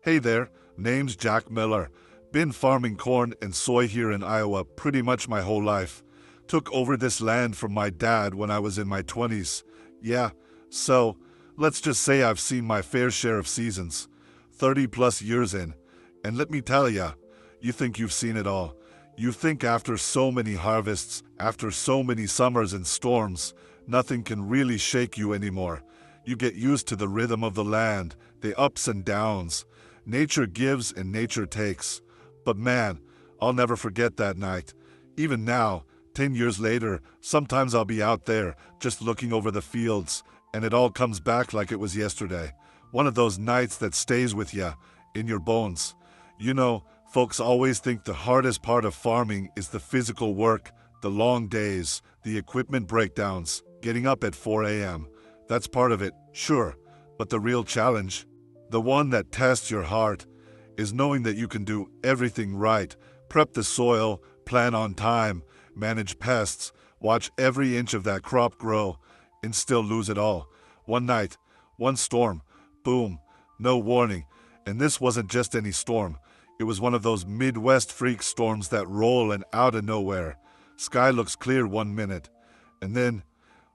Hey there, name's Jack Miller. Been farming corn and soy here in Iowa pretty much my whole life. Took over this land from my dad when I was in my 20s. Yeah, so let's just say I've seen my fair share of seasons, 30 plus years in. And let me tell ya, you think you've seen it all. You think after so many harvests, after so many summers and storms, nothing can really shake you anymore. You get used to the rhythm of the land, the ups and downs. Nature gives and nature takes. But man, I'll never forget that night. Even now, 10 years later, sometimes I'll be out there, just looking over the fields, and it all comes back like it was yesterday. One of those nights that stays with ya, in your bones. You know, folks always think the hardest part of farming is the physical work, the long days, the equipment breakdowns, getting up at 4 a.m. That's part of it, sure, but the real challenge, the one that tests your heart, is knowing that you can do everything right, prep the soil, plan on time, manage pests, watch every inch of that crop grow, and still lose it all. One night, one storm, boom, no warning. And this wasn't just any storm. It was one of those Midwest freak storms that roll and out of nowhere. Sky looks clear 1 minute. And then,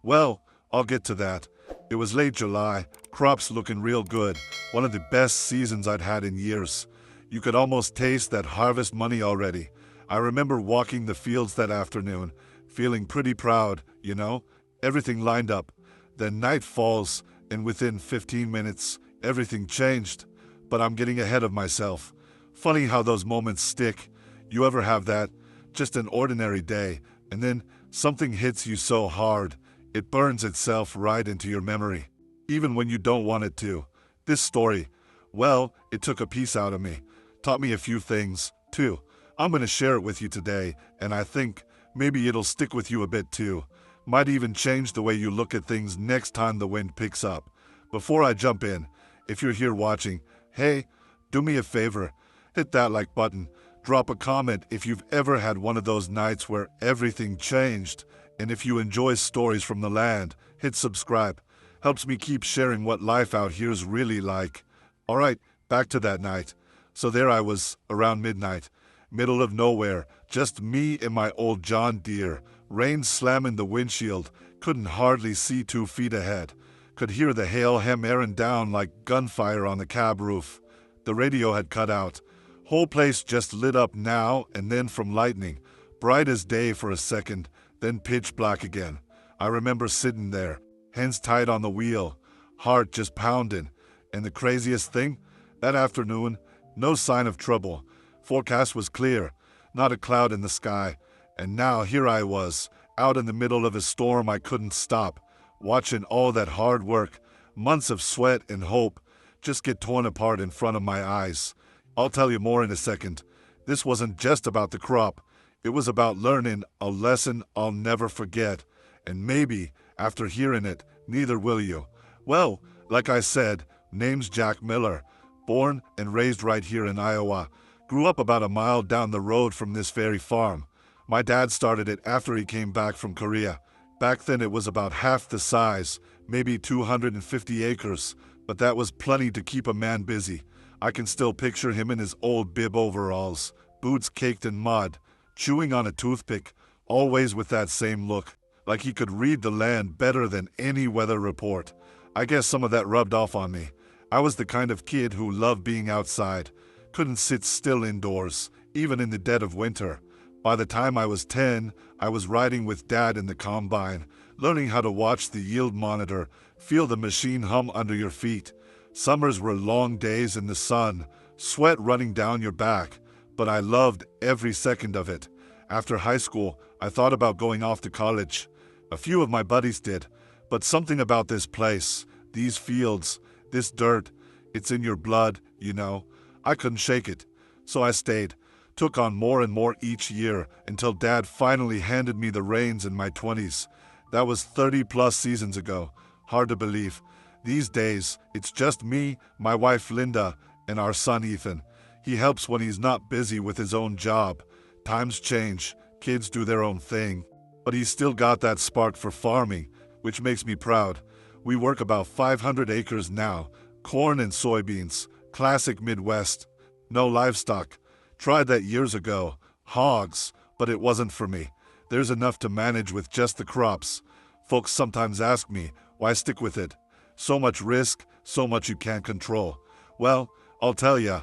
well, I'll get to that. It was late July, crops looking real good, one of the best seasons I'd had in years. You could almost taste that harvest money already. I remember walking the fields that afternoon, feeling pretty proud, you know, everything lined up. Then night falls, and within 15 minutes, everything changed. But I'm getting ahead of myself. Funny how those moments stick. You ever have that? Just an ordinary day, and then something hits you so hard, it burns itself right into your memory, even when you don't want it to. This story, well, it took a piece out of me. Taught me a few things, too. I'm going to share it with you today, and I think maybe it'll stick with you a bit too. Might even change the way you look at things next time the wind picks up. Before I jump in, if you're here watching, hey, do me a favor, hit that like button. Drop a comment if you've ever had one of those nights where everything changed. And if you enjoy stories from the land, hit subscribe. Helps me keep sharing what life out here's really like. All right, back to that night. So there I was, around midnight. Middle of nowhere, just me and my old John Deere. Rain slamming the windshield, couldn't hardly see 2 feet ahead. Could hear the hail hammering down like gunfire on the cab roof. The radio had cut out. Whole place just lit up now and then from lightning. Bright as day for a second, then pitch black again. I remember sitting there, hands tied on the wheel, heart just pounding. And the craziest thing, that afternoon, no sign of trouble. Forecast was clear, not a cloud in the sky. And now here I was, out in the middle of a storm I couldn't stop, watching all that hard work, months of sweat and hope, just get torn apart in front of my eyes. I'll tell you more in a second. This wasn't just about the crop. It was about learning a lesson I'll never forget. And maybe, after hearing it, neither will you. Well, like I said, name's Jack Miller. Born and raised right here in Iowa. Grew up about a mile down the road from this very farm. My dad started it after he came back from Korea. Back then it was about half the size, maybe 250 acres, but that was plenty to keep a man busy. I can still picture him in his old bib overalls, boots caked in mud, chewing on a toothpick, always with that same look, like he could read the land better than any weather report. I guess some of that rubbed off on me. I was the kind of kid who loved being outside, couldn't sit still indoors, even in the dead of winter. By the time I was 10, I was riding with Dad in the combine, learning how to watch the yield monitor, feel the machine hum under your feet. Summers were long days in the sun, sweat running down your back, but I loved every second of it. After high school, I thought about going off to college. A few of my buddies did, but something about this place, these fields, this dirt, it's in your blood, you know. I couldn't shake it, so I stayed. Took on more and more each year until Dad finally handed me the reins in my 20s. That was 30 plus seasons ago. Hard to believe. These days, it's just me, my wife Linda, and our son Ethan. He helps when he's not busy with his own job. Times change, kids do their own thing. But he's still got that spark for farming, which makes me proud. We work about 500 acres now, corn and soybeans, Classic Midwest. No livestock. Tried that years ago. Hogs, but it wasn't for me. There's enough to manage with just the crops. Folks sometimes ask me, why stick with it? So much risk, so much you can't control. Well, I'll tell ya,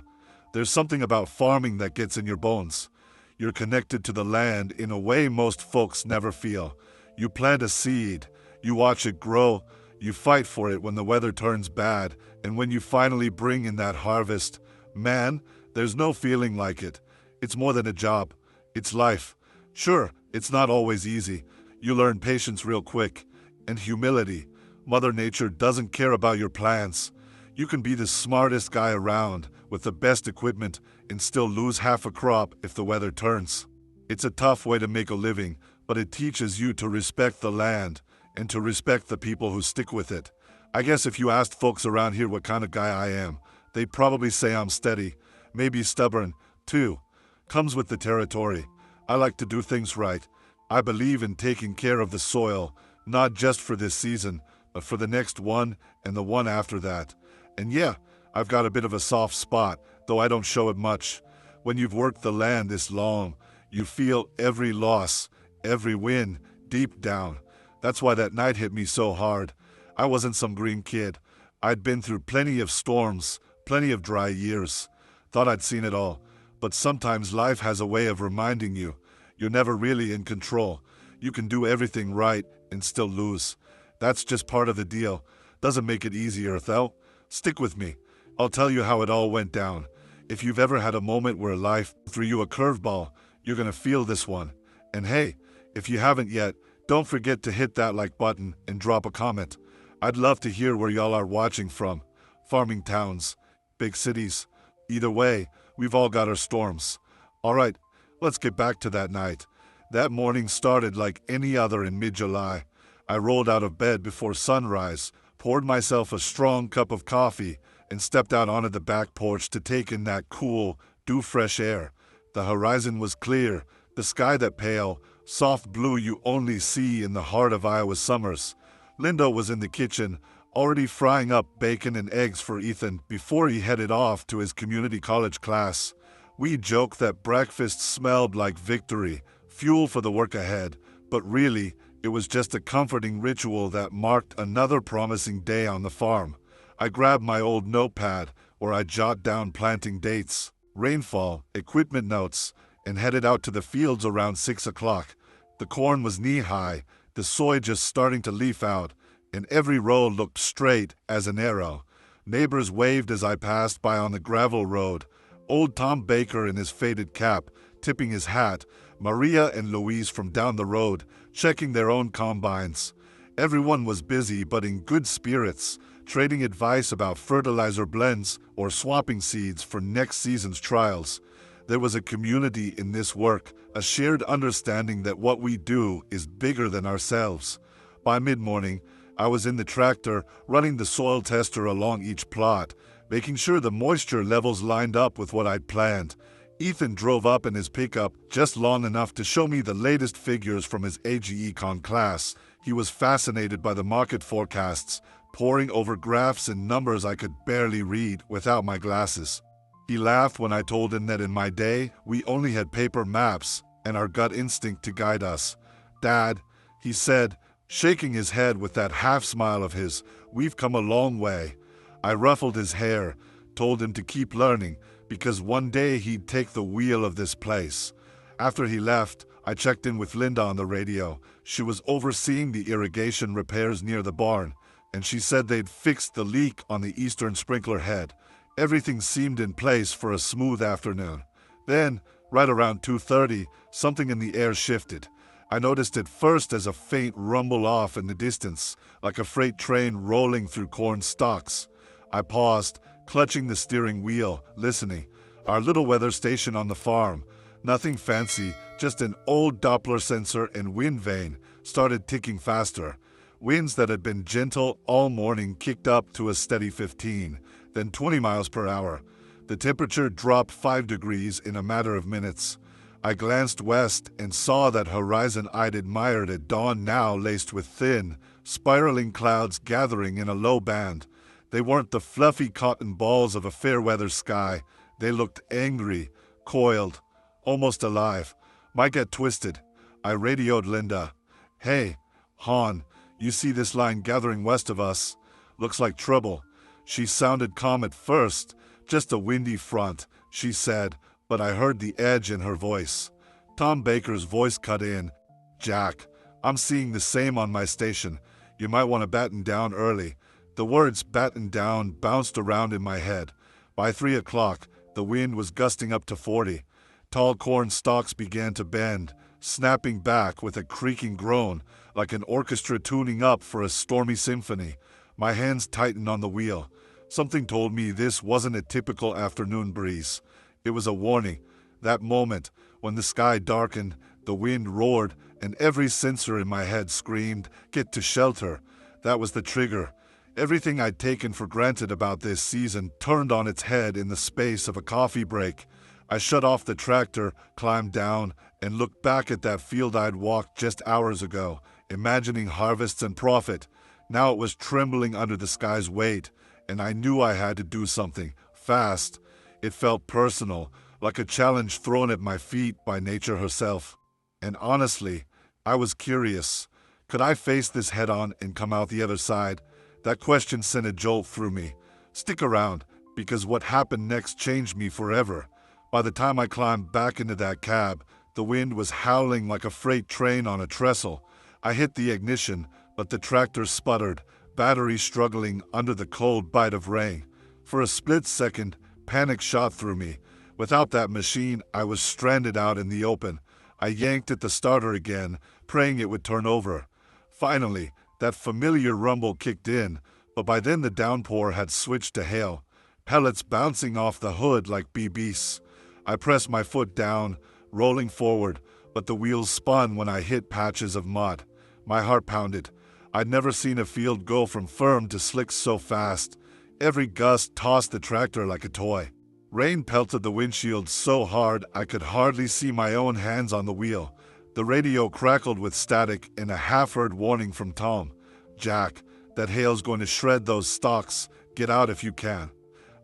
there's something about farming that gets in your bones. You're connected to the land in a way most folks never feel. You plant a seed, you watch it grow, you fight for it when the weather turns bad, and when you finally bring in that harvest, man, there's no feeling like it. It's more than a job. It's life. Sure, it's not always easy. You learn patience real quick. And humility. Mother Nature doesn't care about your plans. You can be the smartest guy around with the best equipment and still lose half a crop if the weather turns. It's a tough way to make a living, but it teaches you to respect the land and to respect the people who stick with it. I guess if you asked folks around here what kind of guy I am, they'd probably say I'm steady, maybe stubborn, too. Comes with the territory. I like to do things right. I believe in taking care of the soil, not just for this season, but for the next one and the one after that. And yeah, I've got a bit of a soft spot, though I don't show it much. When you've worked the land this long, you feel every loss, every win, deep down. That's why that night hit me so hard. I wasn't some green kid. I'd been through plenty of storms, plenty of dry years. Thought I'd seen it all. But sometimes life has a way of reminding you, you're never really in control. You can do everything right and still lose. That's just part of the deal. Doesn't make it easier, though. Stick with me. I'll tell you how it all went down. If you've ever had a moment where life threw you a curveball, you're gonna feel this one. And hey, if you haven't yet, don't forget to hit that like button and drop a comment. I'd love to hear where y'all are watching from. Farming towns, big cities. Either way, we've all got our storms. All right, let's get back to that night. That morning started like any other in mid-July. I rolled out of bed before sunrise, poured myself a strong cup of coffee, and stepped out onto the back porch to take in that cool, dew fresh air. The horizon was clear, the sky that pale, soft blue you only see in the heart of Iowa summers. Linda was in the kitchen, already frying up bacon and eggs for Ethan before he headed off to his community college class. We joked that breakfast smelled like victory, fuel for the work ahead, but really, it was just a comforting ritual that marked another promising day on the farm. I grabbed my old notepad, where I jot down planting dates, rainfall, equipment notes, and headed out to the fields around 6 o'clock. The corn was knee-high, the soy just starting to leaf out, and every row looked straight as an arrow. Neighbors waved as I passed by on the gravel road. Old Tom Baker in his faded cap, tipping his hat, Maria and Louise from down the road, checking their own combines. Everyone was busy but in good spirits, trading advice about fertilizer blends or swapping seeds for next season's trials. There was a community in this work, a shared understanding that what we do is bigger than ourselves. By mid-morning, I was in the tractor, running the soil tester along each plot, making sure the moisture levels lined up with what I'd planned. Ethan drove up in his pickup just long enough to show me the latest figures from his AG Econ class. He was fascinated by the market forecasts, poring over graphs and numbers I could barely read without my glasses. He laughed when I told him that in my day, we only had paper maps and our gut instinct to guide us. "Dad," he said, shaking his head with that half-smile of his, "we've come a long way." I ruffled his hair, told him to keep learning, because one day he'd take the wheel of this place. After he left, I checked in with Linda on the radio. She was overseeing the irrigation repairs near the barn, and she said they'd fixed the leak on the eastern sprinkler head. Everything seemed in place for a smooth afternoon. Then, right around 2:30, something in the air shifted. I noticed it first as a faint rumble off in the distance, like a freight train rolling through corn stalks. I paused, clutching the steering wheel, listening. Our little weather station on the farm, nothing fancy, just an old Doppler sensor and wind vane, started ticking faster. Winds that had been gentle all morning kicked up to a steady 15, then 20 miles per hour. The temperature dropped 5 degrees in a matter of minutes. I glanced west and saw that horizon I'd admired at dawn now laced with thin, spiraling clouds gathering in a low band. They weren't the fluffy cotton balls of a fair-weather sky. They looked angry, coiled, almost alive. Might get twisted. I radioed Linda. "Hey, Han, you see this line gathering west of us? Looks like trouble." She sounded calm at first. "Just a windy front," she said, but I heard the edge in her voice. Tom Baker's voice cut in. "Jack, I'm seeing the same on my station. You might want to batten down early." The words "batten down" bounced around in my head. By 3 o'clock, the wind was gusting up to 40. Tall corn stalks began to bend, snapping back with a creaking groan, like an orchestra tuning up for a stormy symphony. My hands tightened on the wheel. Something told me this wasn't a typical afternoon breeze. It was a warning. That moment, when the sky darkened, the wind roared, and every sensor in my head screamed, "Get to shelter." That was the trigger. Everything I'd taken for granted about this season turned on its head in the space of a coffee break. I shut off the tractor, climbed down, and looked back at that field I'd walked just hours ago, imagining harvests and profit. Now it was trembling under the sky's weight, and I knew I had to do something, fast. It felt personal, like a challenge thrown at my feet by nature herself. And honestly, I was curious. Could I face this head-on and come out the other side? That question sent a jolt through me. Stick around, because what happened next changed me forever. By the time I climbed back into that cab, the wind was howling like a freight train on a trestle. I hit the ignition, but the tractor sputtered, battery struggling under the cold bite of rain. For a split second, panic shot through me. Without that machine, I was stranded out in the open. I yanked at the starter again, praying it would turn over. Finally, that familiar rumble kicked in, but by then the downpour had switched to hail, pellets bouncing off the hood like BBs. I pressed my foot down, rolling forward, but the wheels spun when I hit patches of mud. My heart pounded. I'd never seen a field go from firm to slick so fast. Every gust tossed the tractor like a toy. Rain pelted the windshield so hard I could hardly see my own hands on the wheel. The radio crackled with static and a half-heard warning from Tom. "Jack, that hail's going to shred those stalks. Get out if you can."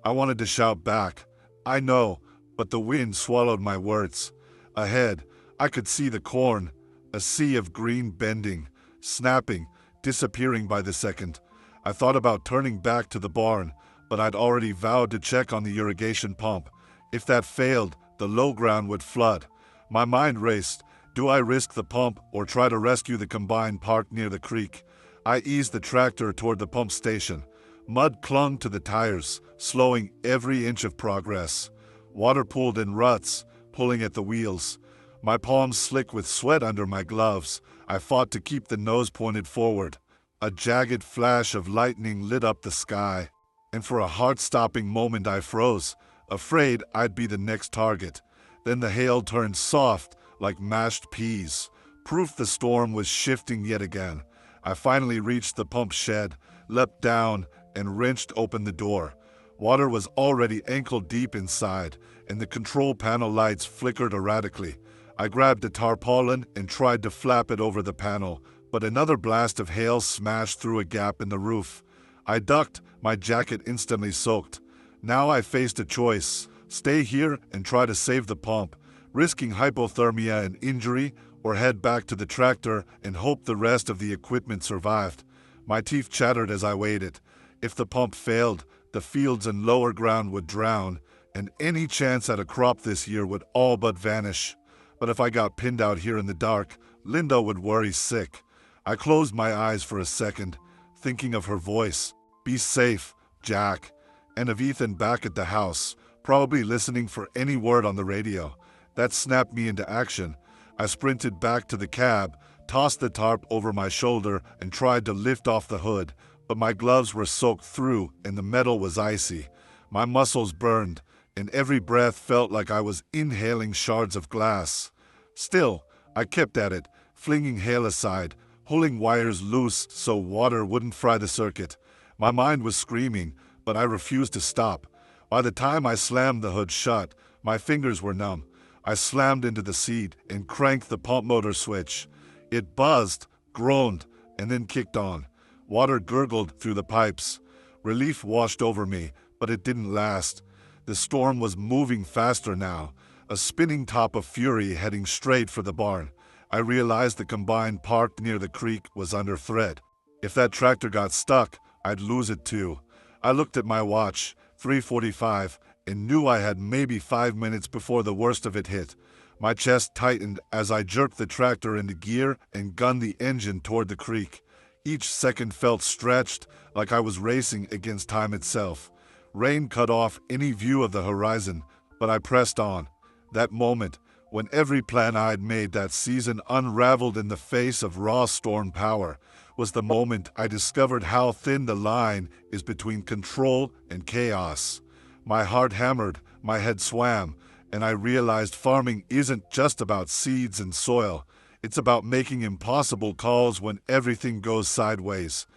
I wanted to shout back. "I know," but the wind swallowed my words. Ahead, I could see the corn, a sea of green bending, snapping, disappearing by the second. I thought about turning back to the barn, but I'd already vowed to check on the irrigation pump. If that failed, the low ground would flood. My mind raced. Do I risk the pump or try to rescue the combine parked near the creek? I eased the tractor toward the pump station. Mud clung to the tires, slowing every inch of progress. Water pooled in ruts, pulling at the wheels. My palms slick with sweat under my gloves. I fought to keep the nose pointed forward. A jagged flash of lightning lit up the sky, and for a heart-stopping moment I froze, afraid I'd be the next target. Then the hail turned soft, like mashed peas, proof the storm was shifting yet again. I finally reached the pump shed, leapt down, and wrenched open the door. Water was already ankle-deep inside, and the control panel lights flickered erratically. I grabbed a tarpaulin and tried to flap it over the panel, but another blast of hail smashed through a gap in the roof. I ducked, my jacket instantly soaked. Now I faced a choice: stay here and try to save the pump, risking hypothermia and injury, or head back to the tractor and hope the rest of the equipment survived. My teeth chattered as I waited. If the pump failed, the fields and lower ground would drown, and any chance at a crop this year would all but vanish. But if I got pinned out here in the dark, Linda would worry sick. I closed my eyes for a second, thinking of her voice. "Be safe, Jack," and of Ethan back at the house, probably listening for any word on the radio. That snapped me into action. I sprinted back to the cab, tossed the tarp over my shoulder, and tried to lift off the hood, but my gloves were soaked through and the metal was icy. My muscles burned, and every breath felt like I was inhaling shards of glass. Still, I kept at it, flinging hail aside, pulling wires loose so water wouldn't fry the circuit. My mind was screaming, but I refused to stop. By the time I slammed the hood shut, my fingers were numb. I slammed into the seat and cranked the pump motor switch. It buzzed, groaned, and then kicked on. Water gurgled through the pipes. Relief washed over me, but it didn't last. The storm was moving faster now, a spinning top of fury heading straight for the barn. I realized the combine parked near the creek was under threat. If that tractor got stuck, I'd lose it too. I looked at my watch, 3:45, and knew I had maybe 5 minutes before the worst of it hit. My chest tightened as I jerked the tractor into gear and gunned the engine toward the creek. Each second felt stretched, like I was racing against time itself. Rain cut off any view of the horizon, but I pressed on. That moment, when every plan I'd made that season unraveled in the face of raw storm power, was the moment I discovered how thin the line is between control and chaos. My heart hammered, my head swam, and I realized farming isn't just about seeds and soil. It's about making impossible calls when everything goes sideways.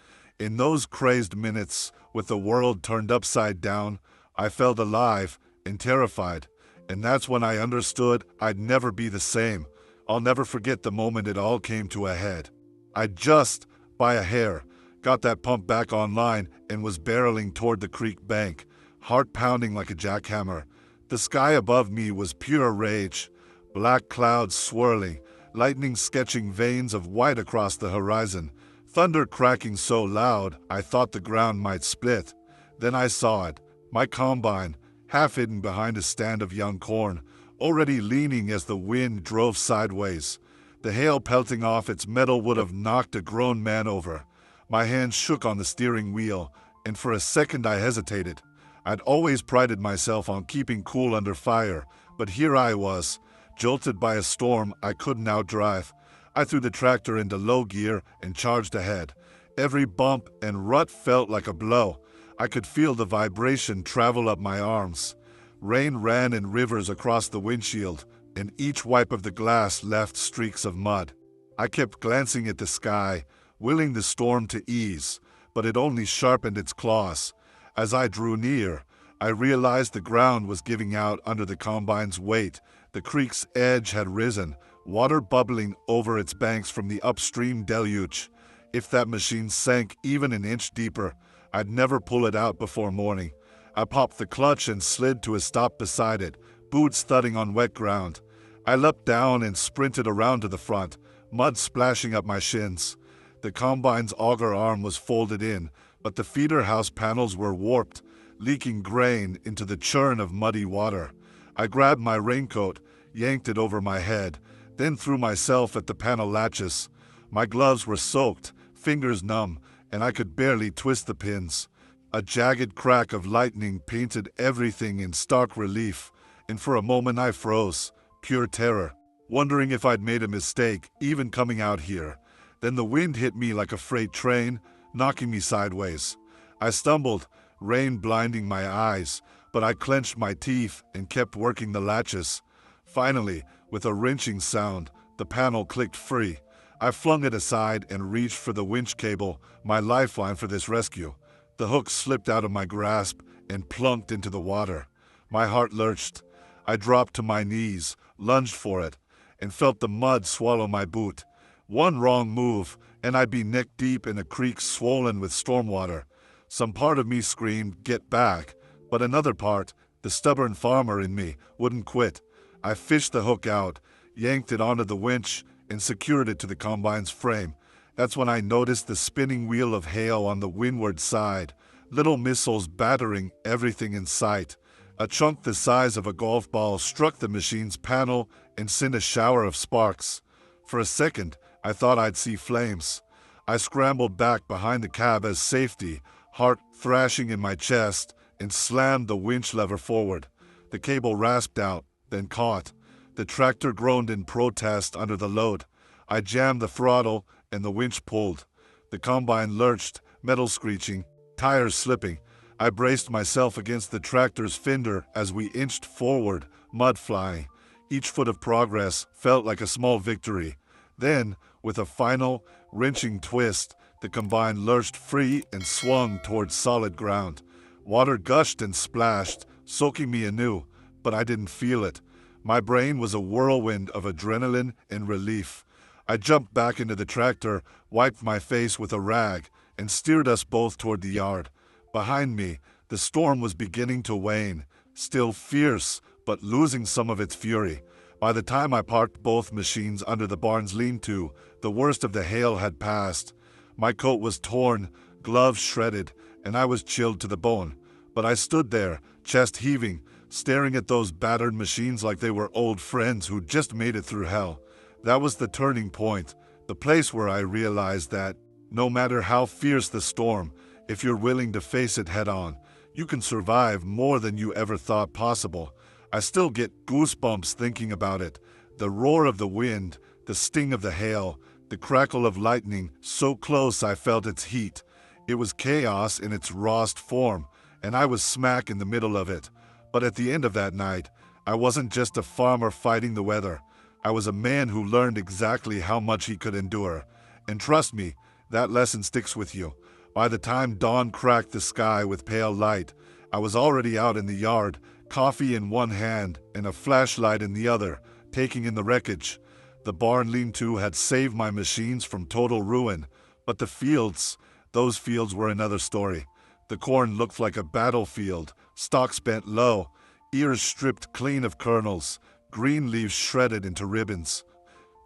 In those crazed minutes, with the world turned upside down, I felt alive and terrified. And that's when I understood I'd never be the same. I'll never forget the moment it all came to a head. I just, by a hair, got that pump back online and was barreling toward the creek bank, heart pounding like a jackhammer. The sky above me was pure rage, black clouds swirling, lightning sketching veins of white across the horizon, thunder cracking so loud I thought the ground might split. Then I saw it, my combine, half hidden behind a stand of young corn, already leaning as the wind drove sideways. The hail pelting off its metal would have knocked a grown man over. My hands shook on the steering wheel, and for a second I hesitated. I'd always prided myself on keeping cool under fire, but here I was, jolted by a storm I couldn't outdrive. I threw the tractor into low gear and charged ahead. Every bump and rut felt like a blow. I could feel the vibration travel up my arms. Rain ran in rivers across the windshield, and each wipe of the glass left streaks of mud. I kept glancing at the sky, willing the storm to ease, but it only sharpened its claws. As I drew near, I realized the ground was giving out under the combine's weight. The creek's edge had risen, water bubbling over its banks from the upstream deluge. If that machine sank even an inch deeper, I'd never pull it out before morning. I popped the clutch and slid to a stop beside it, boots thudding on wet ground. I leapt down and sprinted around to the front, mud splashing up my shins. The combine's auger arm was folded in, but the feeder house panels were warped, leaking grain into the churn of muddy water. I grabbed my raincoat, yanked it over my head, then threw myself at the panel latches. My gloves were soaked, fingers numb, and I could barely twist the pins. A jagged crack of lightning painted everything in stark relief, and for a moment I froze, pure terror, wondering if I'd made a mistake, even coming out here. Then the wind hit me like a freight train, knocking me sideways. I stumbled, rain blinding my eyes, but I clenched my teeth and kept working the latches. Finally, with a wrenching sound, the panel clicked free. I flung it aside and reached for the winch cable, my lifeline for this rescue. The hook slipped out of my grasp and plunked into the water. My heart lurched. I dropped to my knees, lunged for it, and felt the mud swallow my boot. One wrong move, and I'd be neck-deep in a creek swollen with stormwater. Some part of me screamed, "Get back," but another part, the stubborn farmer in me, wouldn't quit. I fished the hook out, yanked it onto the winch, and secured it to the combine's frame. That's when I noticed the spinning wheel of hail on the windward side, little missiles battering everything in sight. A chunk the size of a golf ball struck the machine's panel and sent a shower of sparks. For a second, I thought I'd see flames. I scrambled back behind the cab as safety, heart thrashing in my chest, and slammed the winch lever forward. The cable rasped out, then caught. The tractor groaned in protest under the load. I jammed the throttle, and the winch pulled. The combine lurched, metal screeching, tires slipping. I braced myself against the tractor's fender as we inched forward, mud flying. Each foot of progress felt like a small victory. Then, with a final, wrenching twist, the combine lurched free and swung towards solid ground. Water gushed and splashed, soaking me anew, but I didn't feel it. My brain was a whirlwind of adrenaline and relief. I jumped back into the tractor, wiped my face with a rag, and steered us both toward the yard. Behind me, the storm was beginning to wane, still fierce, but losing some of its fury. By the time I parked both machines under the barn's lean-to, the worst of the hail had passed. My coat was torn, gloves shredded, and I was chilled to the bone. But I stood there, chest heaving, staring at those battered machines like they were old friends who'd just made it through hell. That was the turning point, the place where I realized that, no matter how fierce the storm, if you're willing to face it head-on, you can survive more than you ever thought possible. I still get goosebumps thinking about it. The roar of the wind, the sting of the hail, the crackle of lightning, so close I felt its heat. It was chaos in its rawest form, and I was smack in the middle of it. But at the end of that night, I wasn't just a farmer fighting the weather. I was a man who learned exactly how much he could endure. And trust me, that lesson sticks with you. By the time dawn cracked the sky with pale light, I was already out in the yard, coffee in one hand and a flashlight in the other, taking in the wreckage. The barn lean-to had saved my machines from total ruin, but the fields, those fields were another story. The corn looked like a battlefield, stalks bent low, ears stripped clean of kernels, green leaves shredded into ribbons.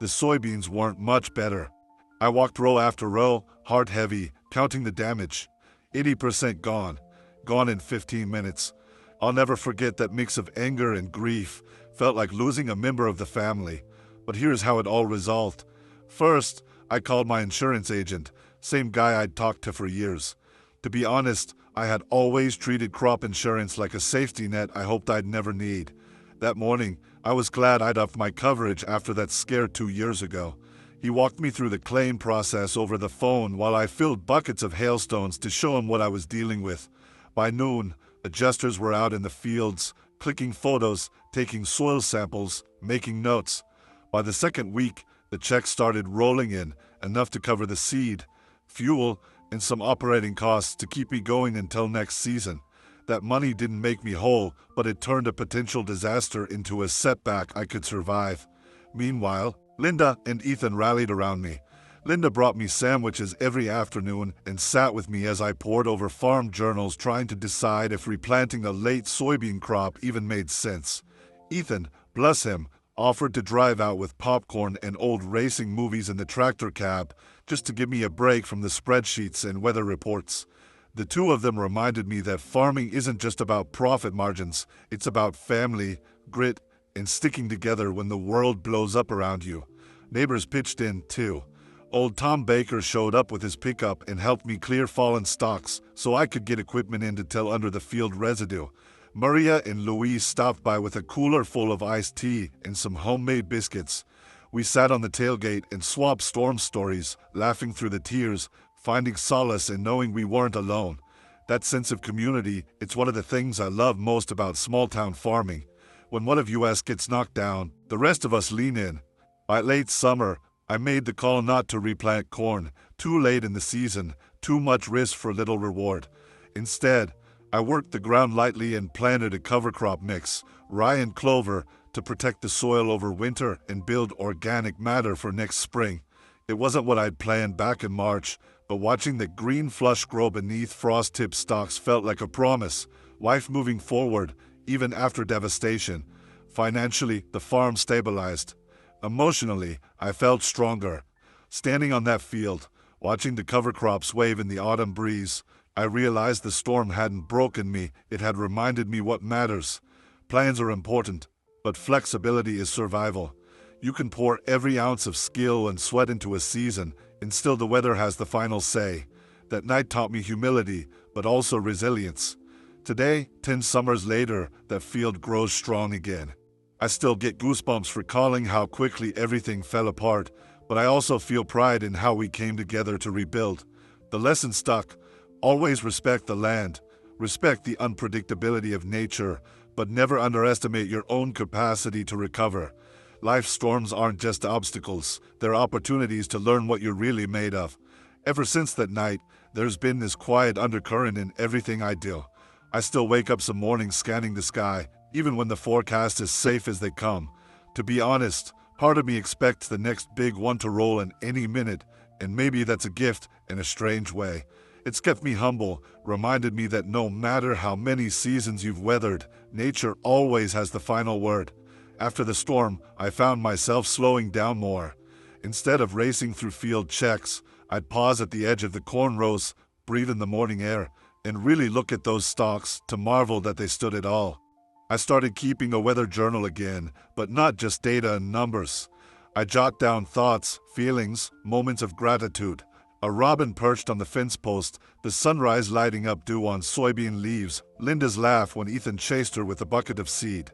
The soybeans weren't much better. I walked row after row, heart heavy, counting the damage. 80% gone. Gone in 15 minutes. I'll never forget that mix of anger and grief. Felt like losing a member of the family. But here's how it all resolved. First, I called my insurance agent, same guy I'd talked to for years. To be honest, I had always treated crop insurance like a safety net I hoped I'd never need. That morning, I was glad I'd upped my coverage after that scare 2 years ago. He walked me through the claim process over the phone while I filled buckets of hailstones to show him what I was dealing with. By noon, adjusters were out in the fields, clicking photos, taking soil samples, making notes. By the second week, the checks started rolling in, enough to cover the seed, fuel, and some operating costs to keep me going until next season. That money didn't make me whole, but it turned a potential disaster into a setback I could survive. Meanwhile, Linda and Ethan rallied around me. Linda brought me sandwiches every afternoon and sat with me as I pored over farm journals trying to decide if replanting a late soybean crop even made sense. Ethan, bless him, offered to drive out with popcorn and old racing movies in the tractor cab just to give me a break from the spreadsheets and weather reports. The two of them reminded me that farming isn't just about profit margins, it's about family, grit, and sticking together when the world blows up around you. Neighbors pitched in, too. Old Tom Baker showed up with his pickup and helped me clear fallen stalks so I could get equipment in to till under the field residue. Maria and Louise stopped by with a cooler full of iced tea and some homemade biscuits. We sat on the tailgate and swapped storm stories, laughing through the tears, finding solace in knowing we weren't alone. That sense of community, it's one of the things I love most about small-town farming. When one of us gets knocked down, the rest of us lean in. By late summer, I made the call not to replant corn, too late in the season, too much risk for little reward. Instead, I worked the ground lightly and planted a cover crop mix, rye and clover, to protect the soil over winter and build organic matter for next spring. It wasn't what I'd planned back in March, but watching the green flush grow beneath frost-tipped stalks felt like a promise. Life moving forward, even after devastation. Financially, the farm stabilized. Emotionally, I felt stronger. Standing on that field, watching the cover crops wave in the autumn breeze, I realized the storm hadn't broken me, it had reminded me what matters. Plans are important, but flexibility is survival. You can pour every ounce of skill and sweat into a season, and still the weather has the final say. That night taught me humility, but also resilience. Today, 10 summers later, that field grows strong again. I still get goosebumps recalling how quickly everything fell apart, but I also feel pride in how we came together to rebuild. The lesson stuck. Always respect the land, respect the unpredictability of nature, but never underestimate your own capacity to recover. Life's storms aren't just obstacles, they're opportunities to learn what you're really made of. Ever since that night, there's been this quiet undercurrent in everything I do. I still wake up some mornings scanning the sky, even when the forecast is safe as they come. To be honest, part of me expects the next big one to roll in any minute, and maybe that's a gift in a strange way. It's kept me humble, reminded me that no matter how many seasons you've weathered, nature always has the final word. After the storm, I found myself slowing down more. Instead of racing through field checks, I'd pause at the edge of the corn rows, breathe in the morning air, and really look at those stalks to marvel that they stood it all. I started keeping a weather journal again, but not just data and numbers. I jot down thoughts, feelings, moments of gratitude. A robin perched on the fence post, the sunrise lighting up dew on soybean leaves, Linda's laugh when Ethan chased her with a bucket of seed.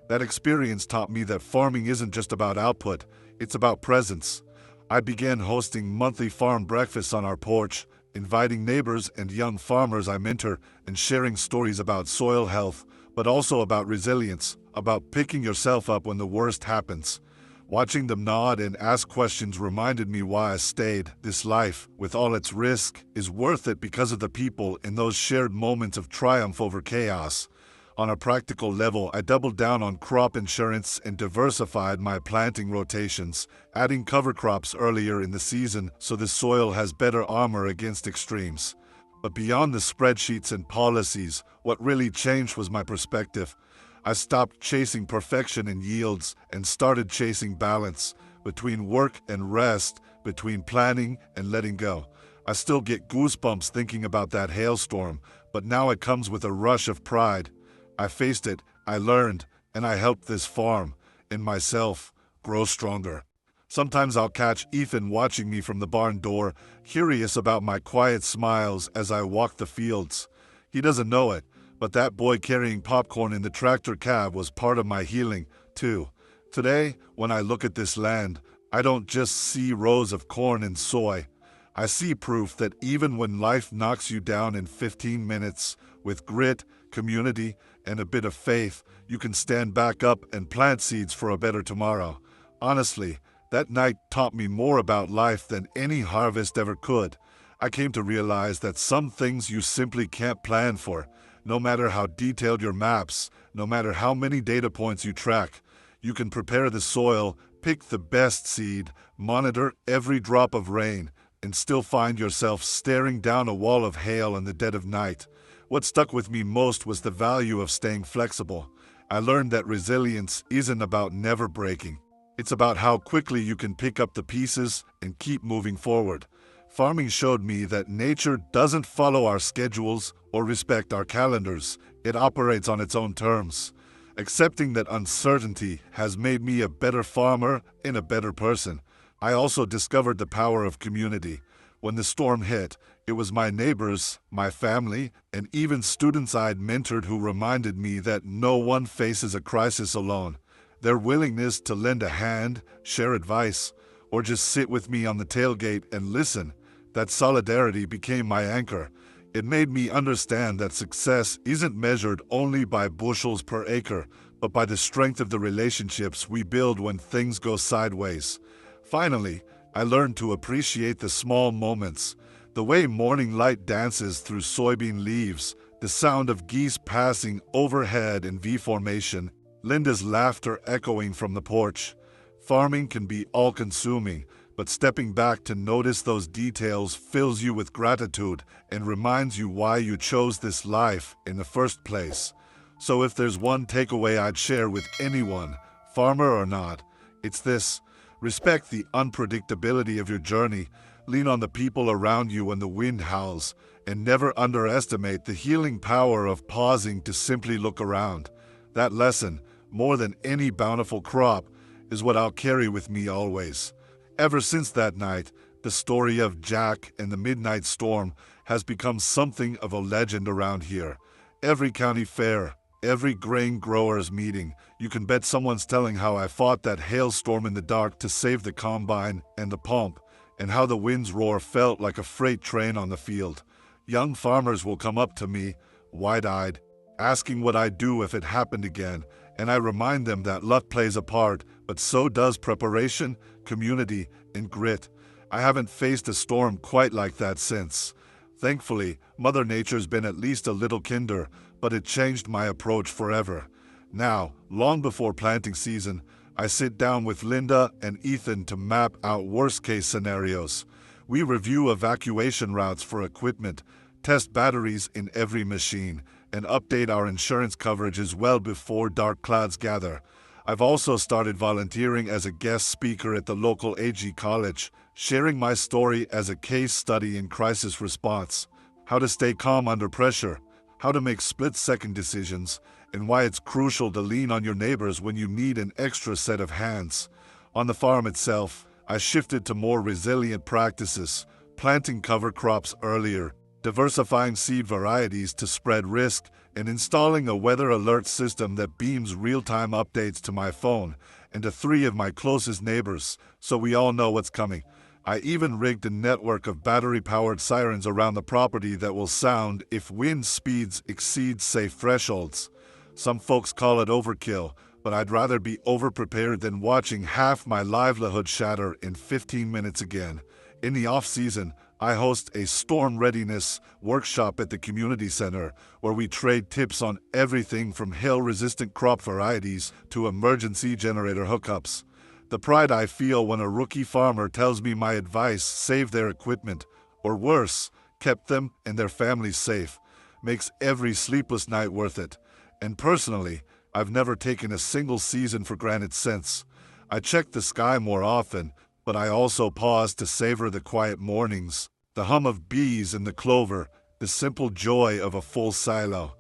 That experience taught me that farming isn't just about output, it's about presence. I began hosting monthly farm breakfasts on our porch, inviting neighbors and young farmers I mentor and sharing stories about soil health, but also about resilience, about picking yourself up when the worst happens. Watching them nod and ask questions reminded me why I stayed. This life, with all its risk, is worth it because of the people in those shared moments of triumph over chaos. On a practical level, I doubled down on crop insurance and diversified my planting rotations, adding cover crops earlier in the season so the soil has better armor against extremes. But beyond the spreadsheets and policies, what really changed was my perspective. I stopped chasing perfection in yields and started chasing balance between work and rest, between planning and letting go. I still get goosebumps thinking about that hailstorm, but now it comes with a rush of pride. I faced it, I learned, and I helped this farm, and myself, grow stronger. Sometimes I'll catch Ethan watching me from the barn door, curious about my quiet smiles as I walk the fields. He doesn't know it, but that boy carrying popcorn in the tractor cab was part of my healing, too. Today, when I look at this land, I don't just see rows of corn and soy. I see proof that even when life knocks you down in 15 minutes, with grit, community, and a bit of faith, you can stand back up and plant seeds for a better tomorrow. Honestly, that night taught me more about life than any harvest ever could. I came to realize that some things you simply can't plan for. No matter how detailed your maps, no matter how many data points you track, you can prepare the soil, pick the best seed, monitor every drop of rain, and still find yourself staring down a wall of hail in the dead of night. What stuck with me most was the value of staying flexible. I learned that resilience isn't about never breaking. It's about how quickly you can pick up the pieces and keep moving forward. Farming showed me that nature doesn't follow our schedules or respect our calendars. It operates on its own terms. Accepting that uncertainty has made me a better farmer and a better person. I also discovered the power of community. When the storm hit, it was my neighbors, my family, and even students I'd mentored who reminded me that no one faces a crisis alone. Their willingness to lend a hand, share advice, or just sit with me on the tailgate and listen, that solidarity became my anchor. It made me understand that success isn't measured only by bushels per acre, but by the strength of the relationships we build when things go sideways. Finally, I learned to appreciate the small moments, the way morning light dances through soybean leaves, the sound of geese passing overhead in V formation, Linda's laughter echoing from the porch. Farming can be all-consuming, but stepping back to notice those details fills you with gratitude and reminds you why you chose this life in the first place. So if there's one takeaway I'd share with anyone, farmer or not, it's this: respect the unpredictability of your journey, lean on the people around you when the wind howls, and never underestimate the healing power of pausing to simply look around. That lesson, more than any bountiful crop, is what I'll carry with me always. Ever since that night, the story of Jack and the midnight storm has become something of a legend around here. Every county fair, every grain growers meeting, you can bet someone's telling how I fought that hailstorm in the dark to save the combine and the pump, and how the wind's roar felt like a freight train on the field. Young farmers will come up to me, wide-eyed, asking what I'd do if it happened again, and I remind them that luck plays a part, but so does preparation, community, and grit. I haven't faced a storm quite like that since. Thankfully, Mother Nature's been at least a little kinder, but it changed my approach forever. Now, long before planting season, I sit down with Linda and Ethan to map out worst-case scenarios. We review evacuation routes for equipment, test batteries in every machine, and update our insurance coverages well before dark clouds gather. I've also started volunteering as a guest speaker at the local AG college, sharing my story as a case study in crisis response, how to stay calm under pressure, how to make split-second decisions, and why it's crucial to lean on your neighbors when you need an extra set of hands. On the farm itself, I shifted to more resilient practices, planting cover crops earlier, diversifying seed varieties to spread risk, and installing a weather alert system that beams real-time updates to my phone and to 3 of my closest neighbors, so we all know what's coming. I even rigged a network of battery-powered sirens around the property that will sound if wind speeds exceed safe thresholds. Some folks call it overkill, but I'd rather be overprepared than watching half my livelihood shatter in 15 minutes again. In the off-season, I host a storm readiness workshop at the community center where we trade tips on everything from hail-resistant crop varieties to emergency generator hookups. The pride I feel when a rookie farmer tells me my advice saved their equipment, or worse, kept them and their families safe, makes every sleepless night worth it. And personally, I've never taken a single season for granted since. I check the sky more often, but I also pause to savor the quiet mornings, the hum of bees in the clover, the simple joy of a full silo.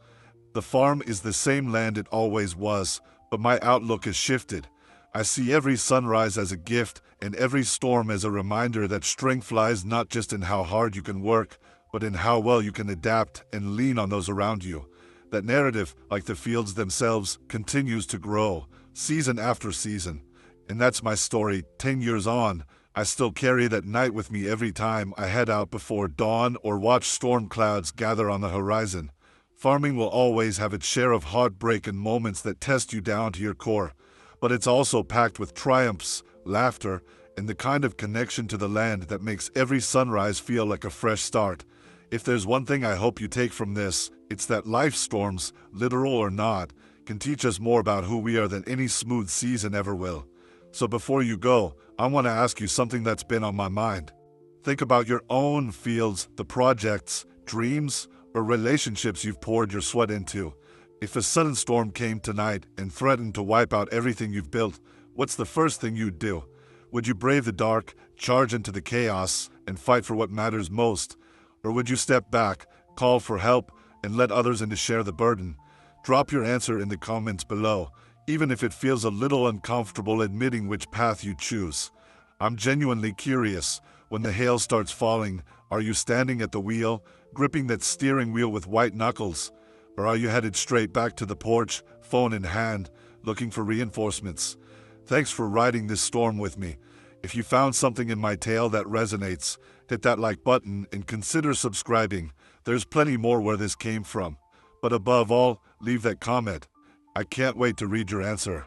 The farm is the same land it always was, but my outlook has shifted. I see every sunrise as a gift and every storm as a reminder that strength lies not just in how hard you can work, but in how well you can adapt and lean on those around you. That narrative, like the fields themselves, continues to grow, season after season. And that's my story. 10 years on, I still carry that night with me every time I head out before dawn or watch storm clouds gather on the horizon. Farming will always have its share of heartbreak and moments that test you down to your core, but it's also packed with triumphs, laughter, and the kind of connection to the land that makes every sunrise feel like a fresh start. If there's one thing I hope you take from this, it's that life storms, literal or not, can teach us more about who we are than any smooth season ever will. So before you go, I want to ask you something that's been on my mind. Think about your own fields, the projects, dreams, or relationships you've poured your sweat into. If a sudden storm came tonight and threatened to wipe out everything you've built, what's the first thing you'd do? Would you brave the dark, charge into the chaos, and fight for what matters most? Or would you step back, call for help, and let others in to share the burden? Drop your answer in the comments below, even if it feels a little uncomfortable admitting which path you choose. I'm genuinely curious. When the hail starts falling, are you standing at the wheel, gripping that steering wheel with white knuckles? Or are you headed straight back to the porch, phone in hand, looking for reinforcements? Thanks for riding this storm with me. If you found something in my tale that resonates, hit that like button and consider subscribing. There's plenty more where this came from. But above all, leave that comment. I can't wait to read your answer.